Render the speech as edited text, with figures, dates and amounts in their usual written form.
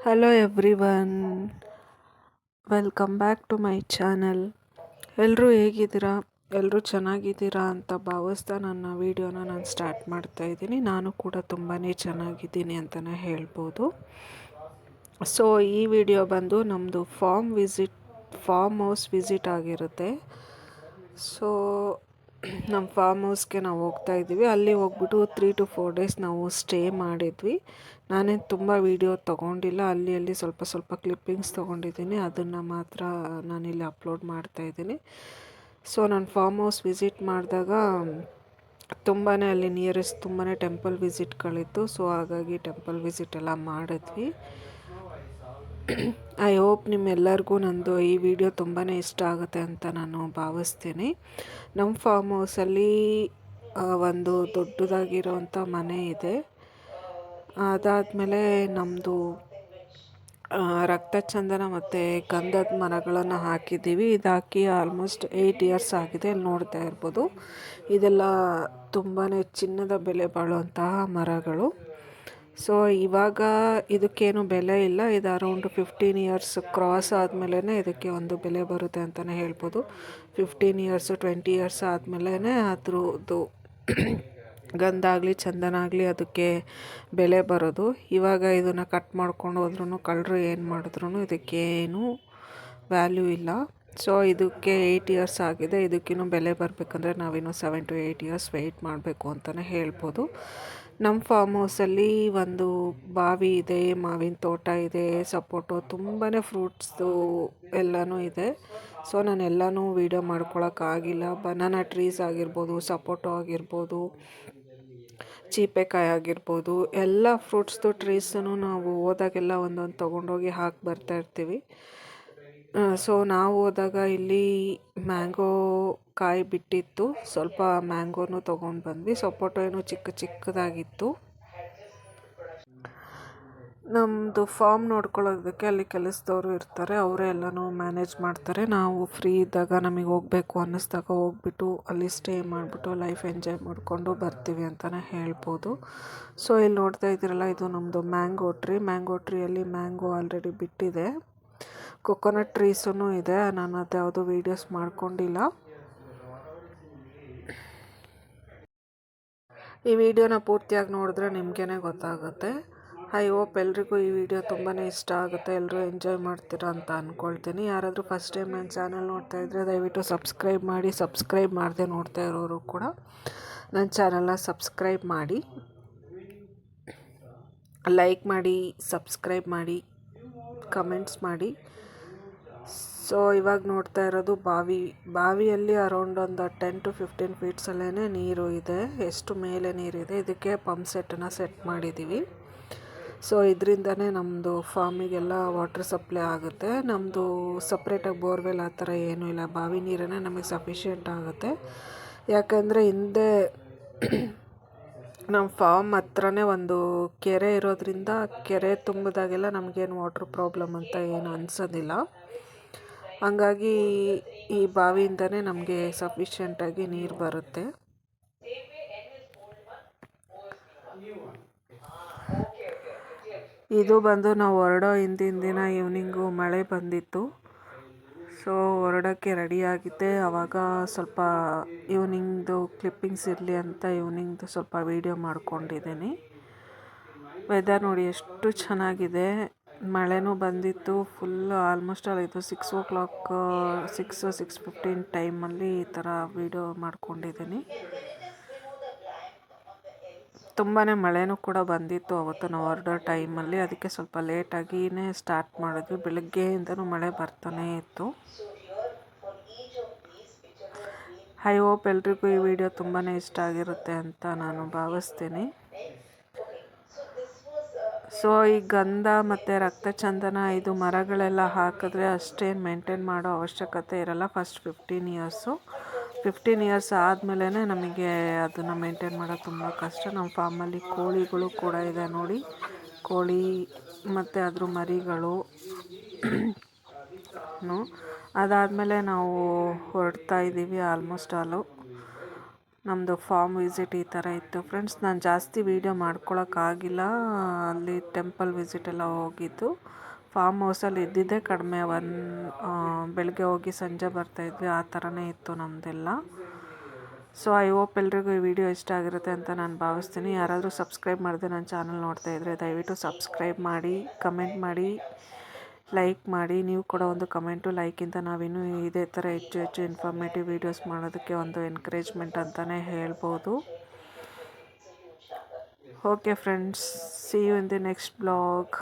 Hello everyone, welcome back to my channel. ಎಲ್ಲರೂ ಹೇಗಿದ್ದೀರಾ? ಎಲ್ಲರೂ ಚೆನ್ನಾಗಿದ್ದೀರಾ ಅಂತ ಭಾವಿಸ್ತಾ ನನ್ನ ವೀಡಿಯೋನ ನಾನು ಸ್ಟಾರ್ಟ್ ಮಾಡ್ತಾ ಇದ್ದೀನಿ. ನಾನು ಕೂಡ ತುಂಬಾ ಚೆನ್ನಾಗಿದ್ದೀನಿ ಅಂತಲೇ ಹೇಳ್ಬೋದು. ಸೊ ಈ ವಿಡಿಯೋ ಬಂದು ನಮ್ಮದು ಫಾರ್ಮ್ ಹೌಸ್ ವಿಸಿಟ್ ಆಗಿರುತ್ತೆ. ಸೊ ನಮ್ಮ ಫಾರ್ಮ್ ಹೌಸ್ಗೆ ನಾವು ಹೋಗ್ತಾ ಇದ್ದೀವಿ. ಅಲ್ಲಿ ಹೋಗ್ಬಿಟ್ಟು 3 to 4 ಡೇಸ್ ನಾವು ಸ್ಟೇ ಮಾಡಿದ್ವಿ. ನಾನೇನು ತುಂಬ ವೀಡಿಯೋ ತೊಗೊಂಡಿಲ್ಲ, ಅಲ್ಲಿ ಸ್ವಲ್ಪ ಕ್ಲಿಪ್ಪಿಂಗ್ಸ್ ತೊಗೊಂಡಿದ್ದೀನಿ, ಅದನ್ನು ಮಾತ್ರ ನಾನಿಲ್ಲಿ ಅಪ್ಲೋಡ್ ಮಾಡ್ತಾಯಿದ್ದೀನಿ. ಸೊ ನಾನು ಫಾರ್ಮ್ ಹೌಸ್ ವಿಸಿಟ್ ಮಾಡಿದಾಗ ತುಂಬಾ ಅಲ್ಲಿ ನಿಯರೆಸ್ಟ್ ತುಂಬಾ ಟೆಂಪಲ್ ವಿಸಿಟ್ಗಳಿತ್ತು. ಸೊ ಹಾಗಾಗಿ ಟೆಂಪಲ್ ವಿಸಿಟ್ ಎಲ್ಲ ಮಾಡಿದ್ವಿ. ಐ ಹೋಪ್ ನಿಮ್ಮೆಲ್ಲರಿಗೂ ನಂದು ಈ ವಿಡಿಯೋ ತುಂಬಾ ಇಷ್ಟ ಆಗುತ್ತೆ ಅಂತ ನಾನು ಭಾವಿಸ್ತೀನಿ. ನಮ್ಮ ಫಾರ್ಮ್ ಹೌಸಲ್ಲಿ ಒಂದು ದೊಡ್ಡದಾಗಿರೋವಂಥ ಮನೆ ಇದೆ. ಅದಾದಮೇಲೆ ನಮ್ಮದು ರಕ್ತಚಂದನ ಮತ್ತು ಗಂಧದ ಮರಗಳನ್ನು ಹಾಕಿದ್ದೀವಿ. ಇದು ಹಾಕಿ ಆಲ್ಮೋಸ್ಟ್ 8 ಇಯರ್ಸ್ ಆಗಿದೆ. ಇಲ್ಲಿ ನೋಡ್ತಾ ಇರ್ಬೋದು, ಇದೆಲ್ಲ ತುಂಬಾ ಚಿನ್ನದ ಬೆಲೆ ಬಾಳುವಂತಹ ಮರಗಳು. ಸೊ ಇವಾಗ ಇದಕ್ಕೇನು ಬೆಲೆ ಇಲ್ಲ. ಇದು ಅರೌಂಡ್ 15 ಇಯರ್ಸ್ ಕ್ರಾಸ್ ಆದಮೇಲೆ ಇದಕ್ಕೆ ಒಂದು ಬೆಲೆ ಬರುತ್ತೆ ಅಂತಲೇ ಹೇಳ್ಬೋದು. 15 ಇಯರ್ಸು 20 ಇಯರ್ಸ್ ಆದಮೇಲೆ ಅದ್ರದ್ದು ಗಂಧ ಆಗಲಿ ಚಂದನ ಆಗಲಿ ಅದಕ್ಕೆ ಬೆಲೆ ಬರೋದು. ಇವಾಗ ಇದನ್ನು ಕಟ್ ಮಾಡ್ಕೊಂಡು ಹೋದ್ರೂ ಕಳ್ಳರು ಏನು ಮಾಡಿದ್ರು ಇದಕ್ಕೇನು ವ್ಯಾಲ್ಯೂ ಇಲ್ಲ. ಸೊ ಇದಕ್ಕೆ 8 ಇಯರ್ಸ್ ಆಗಿದೆ. ಇದಕ್ಕಿನ್ನೂ ಬೆಲೆ ಬರಬೇಕಂದ್ರೆ ನಾವಿನ್ನೂ 7 to 8 ಇಯರ್ಸ್ ವೆಯ್ಟ್ ಮಾಡಬೇಕು ಅಂತಲೇ ಹೇಳ್ಬೋದು. ನಮ್ಮ ಫಾರ್ಮ್ ಹೌಸಲ್ಲಿ ಒಂದು ಬಾವಿ ಇದೆ, ಮಾವಿನ ತೋಟ ಇದೆ, ಸಪೋಟೊ, ತುಂಬಾ ಫ್ರೂಟ್ಸ್ದು ಎಲ್ಲನೂ ಇದೆ. ಸೊ ನಾನು ಎಲ್ಲನೂ ವೀಡಿಯೋ ಮಾಡ್ಕೊಳಕ್ಕಾಗಿಲ್ಲ. ಬನಾನಾ ಟ್ರೀಸ್ ಆಗಿರ್ಬೋದು, ಸಪೋಟೊ ಆಗಿರ್ಬೋದು, ಚೀಪೆಕಾಯಿ ಆಗಿರ್ಬೋದು, ಎಲ್ಲ ಫ್ರೂಟ್ಸ್ದು ಟ್ರೀಸನ್ನು ನಾವು ಹೋದಾಗೆಲ್ಲ ಒಂದೊಂದು ತೊಗೊಂಡೋಗಿ ಹಾಕಿ ಬರ್ತಾಯಿರ್ತೀವಿ. ಸೊ ನಾವು ಹೋದಾಗ ಇಲ್ಲಿ ಮ್ಯಾಂಗೋ ಕಾಯಿ ಬಿಟ್ಟಿತ್ತು, ಸ್ವಲ್ಪ ಮ್ಯಾಂಗೋನು ತೊಗೊಂಡು ಬಂದ್ವಿ. ಸಪೋಟೊ ಏನೋ ಚಿಕ್ಕದಾಗಿತ್ತು. ನಮ್ಮದು ಫಾರ್ಮ್ ನೋಡ್ಕೊಳ್ಳೋದಕ್ಕೆ ಅಲ್ಲಿ ಕೆಲಸದವರು ಇರ್ತಾರೆ, ಅವರೇ ಎಲ್ಲನೂ ಮ್ಯಾನೇಜ್ ಮಾಡ್ತಾರೆ. ನಾವು ಫ್ರೀ ಇದ್ದಾಗ ನಮಗೆ ಹೋಗಬೇಕು ಅನ್ನಿಸ್ದಾಗ ಹೋಗ್ಬಿಟ್ಟು ಅಲ್ಲಿ ಸ್ಟೇ ಮಾಡಿಬಿಟ್ಟು ಲೈಫ್ ಎಂಜಾಯ್ ಮಾಡಿಕೊಂಡು ಬರ್ತೀವಿ ಅಂತಲೇ ಹೇಳ್ಬೋದು. ಸೊ ಇಲ್ಲಿ ನೋಡ್ತಾ ಇದ್ದೀರಲ್ಲ, ಇದು ನಮ್ಮದು ಮ್ಯಾಂಗೋ ಟ್ರೀಯಲ್ಲಿ ಮ್ಯಾಂಗೋ ಆಲ್ರೆಡಿ ಬಿಟ್ಟಿದೆ. ಕೊಕೊನಟ್ ಟ್ರೀಸೂ ಇದೆ. ನಾನು ಅದು ಯಾವುದೋ ವೀಡಿಯೋಸ್ ಮಾಡ್ಕೊಂಡಿಲ್ಲ. ಈ ವಿಡಿಯೋನ ಪೂರ್ತಿಯಾಗಿ ನೋಡಿದ್ರೆ ನಿಮಗೇ ಗೊತ್ತಾಗುತ್ತೆ. ಐ ಹೋಪ್ ಎಲ್ರಿಗೂ ಈ ವಿಡಿಯೋ ತುಂಬಾ ಇಷ್ಟ ಆಗುತ್ತೆ, ಎಲ್ಲರೂ ಎಂಜಾಯ್ ಮಾಡ್ತೀರಾ ಅಂತ ಅಂದ್ಕೊಳ್ತೀನಿ. ಯಾರಾದರೂ ಫಸ್ಟ್ ಟೈಮ್ ನನ್ನ ಚಾನಲ್ ನೋಡ್ತಾ ಇದ್ದರೆ ದಯವಿಟ್ಟು ಸಬ್ಸ್ಕ್ರೈಬ್ ಮಾಡದೆ ನೋಡ್ತಾ ಇರೋರು ಕೂಡ ನನ್ನ ಚಾನಲ್ನ ಸಬ್ಸ್ಕ್ರೈಬ್ ಮಾಡಿ, ಲೈಕ್ ಮಾಡಿ, ಸಬ್ಸ್ಕ್ರೈಬ್ ಮಾಡಿ, ಕಮೆಂಟ್ಸ್ ಮಾಡಿ. ಸೊ ಇವಾಗ ನೋಡ್ತಾ ಇರೋದು ಬಾವಿಯಲ್ಲಿ ಅರೌಂಡ್ ಒಂದು 10 to 15 ಫೀಟ್ಸಲ್ಲೇ ನೀರು ಇದೆ. ಎಷ್ಟು ಮೇಲೆ ನೀರಿದೆ, ಇದಕ್ಕೆ ಪಂಪ್ ಸೆಟ್ಟನ್ನು ಸೆಟ್ ಮಾಡಿದ್ದೀವಿ. ಸೊ ಇದರಿಂದನೇ ನಮ್ಮದು ಫಾರ್ಮಿಗೆಲ್ಲ ವಾಟರ್ ಸಪ್ಲೈ ಆಗುತ್ತೆ. ನಮ್ಮದು ಸಪ್ರೇಟಾಗಿ ಬೋರ್ವೆಲ್ ಆ ಥರ ಏನೂ ಇಲ್ಲ, ಬಾವಿ ನೀರೇ ನಮಗೆ ಸಫಿಷಿಯೆಂಟ್ ಆಗುತ್ತೆ. ಯಾಕಂದರೆ ಹಿಂದೆ ನಮ್ಮ ಫಾರ್ಮ್ ಹತ್ರನೇ ಒಂದು ಕೆರೆ ಇರೋದ್ರಿಂದ ಕೆರೆ ತುಂಬಿದಾಗೆಲ್ಲ ನಮಗೇನು ವಾಟ್ರ್ ಪ್ರಾಬ್ಲಮ್ ಅಂತ ಏನು ಅನಿಸೋದಿಲ್ಲ. ಹಂಗಾಗಿ ಈ ಬಾವಿಯಿಂದನೇ ನಮಗೆ ಸಫಿಷಿಯೆಂಟಾಗಿ ನೀರು ಬರುತ್ತೆ. ಇದು ಬಂದು ನಾವು ಹೊರಡೋ ಹಿಂದಿನ ದಿನ ಈವ್ನಿಂಗು ಮಳೆ ಬಂದಿತ್ತು. ಸೊ ಹೊರಡೋಕ್ಕೆ ರೆಡಿಯಾಗಿದ್ದೆ. ಆವಾಗ ಸ್ವಲ್ಪ ಈವ್ನಿಂಗ್ದು ಕ್ಲಿಪ್ಪಿಂಗ್ಸ್ ಇರಲಿ ಅಂತ ಈವ್ನಿಂಗ್ದು ಸ್ವಲ್ಪ ವೀಡಿಯೋ ಮಾಡ್ಕೊಂಡಿದ್ದೀನಿ. ವೆದರ್ ನೋಡಿ ಎಷ್ಟು ಚೆನ್ನಾಗಿದೆ. ಮಳೆನೂ ಬಂದಿತ್ತು ಫುಲ್ಲು. ಆಲ್ಮೋಸ್ಟ್ ಇದು 6 o'clock 6:15 ಟೈಮಲ್ಲಿ ಈ ಥರ ವೀಡಿಯೋ ಮಾಡ್ಕೊಂಡಿದ್ದೀನಿ. ತುಂಬಾ ಮಳೆನೂ ಕೂಡ ಬಂದಿತ್ತು ಅವತ್ತು ನಾವು ಹೊರಡೋ ಟೈಮಲ್ಲಿ. ಅದಕ್ಕೆ ಸ್ವಲ್ಪ ಲೇಟಾಗಿಯೇ ಸ್ಟಾರ್ಟ್ ಮಾಡಿದ್ವಿ. ಬೆಳಗ್ಗೆಯಿಂದನೂ ಮಳೆ ಬರ್ತಾನೇ ಇತ್ತು. ಐ ಹೋಪ್ ಎಲ್ರಿಗೂ ಈ ವಿಡಿಯೋ ತುಂಬಾ ಇಷ್ಟ ಆಗಿರುತ್ತೆ ಅಂತ ನಾನು ಭಾವಿಸ್ತೀನಿ. ಸೊ ಈ ಗಂಧ ಮತ್ತು ರಕ್ತಚಂದನ ಇದು ಮರಗಳೆಲ್ಲ ಹಾಕಿದ್ರೆ ಅಷ್ಟೇನು ಮೇಂಟೈನ್ ಮಾಡೋ ಅವಶ್ಯಕತೆ ಇರಲ್ಲ. ಫಸ್ಟ್ 15 ಇಯರ್ಸ್ ಆದಮೇಲೆ ನಮಗೆ ಅದನ್ನು ಮೇಂಟೈನ್ ಮಾಡೋದು ತುಂಬ ಕಷ್ಟ. ನಮ್ಮ ಫಾರ್ಮಲ್ಲಿ ಕೋಳಿಗಳು ಕೂಡ ಇದೆ ನೋಡಿ, ಕೋಳಿ ಮತ್ತು ಅದ್ರ ಮರಿಗಳು. ಅದಾದಮೇಲೆ ನಾವು ಹೊರಡ್ತಾ ಇದ್ದೀವಿ ಆಲ್ಮೋಸ್ಟ್ ಆಲು. ನಮ್ಮದು ಫಾರ್ಮ್ ವಿಸಿಟ್ ಈ ಥರ ಇತ್ತು ಫ್ರೆಂಡ್ಸ್. ನಾನು ಜಾಸ್ತಿ ವೀಡಿಯೋ ಮಾಡ್ಕೊಳಕ್ಕಾಗಿಲ್ಲ, ಅಲ್ಲಿ ಟೆಂಪಲ್ ವಿಸಿಟ್ ಎಲ್ಲ ಹೋಗಿದ್ದು. ಫಾರ್ಮ್ ಹೌಸಲ್ಲಿ ಇದ್ದಿದ್ದೇ ಕಡಿಮೆ, ಬೆಳಗ್ಗೆ ಹೋಗಿ ಸಂಜೆ ಬರ್ತಾಯಿದ್ವಿ, ಆ ಥರನೇ ಇತ್ತು ನಮ್ಮದೆಲ್ಲ. ಸೊ ಐ ಹೋಪ್ ಎಲ್ರಿಗೂ ಈ ವಿಡಿಯೋ ಇಷ್ಟ ಆಗಿರುತ್ತೆ ಅಂತ ನಾನು ಭಾವಿಸ್ತೀನಿ. ಯಾರಾದರೂ ಸಬ್ಸ್ಕ್ರೈಬ್ ಮಾಡಿದೆ ನನ್ನ ಚಾನಲ್ ನೋಡ್ತಾ ಇದ್ದರೆ ದಯವಿಟ್ಟು ಸಬ್ಸ್ಕ್ರೈಬ್ ಮಾಡಿ, ಕಮೆಂಟ್ ಮಾಡಿ, ಲೈಕ್ ಮಾಡಿ. ನೀವು ಕೂಡ ಒಂದು ಕಮೆಂಟು ಲೈಕಿಂದ ನಾವಿನ್ನೂ ಇದೇ ಥರ ಹೆಚ್ಚು ಹೆಚ್ಚು ಇನ್ಫಾರ್ಮೇಟಿವ್ ವೀಡಿಯೋಸ್ ಮಾಡೋದಕ್ಕೆ ಒಂದು ಎನ್ಕರೇಜ್ಮೆಂಟ್ ಅಂತಲೇ ಹೇಳ್ಬೋದು. Okay friends, see you in the next blog.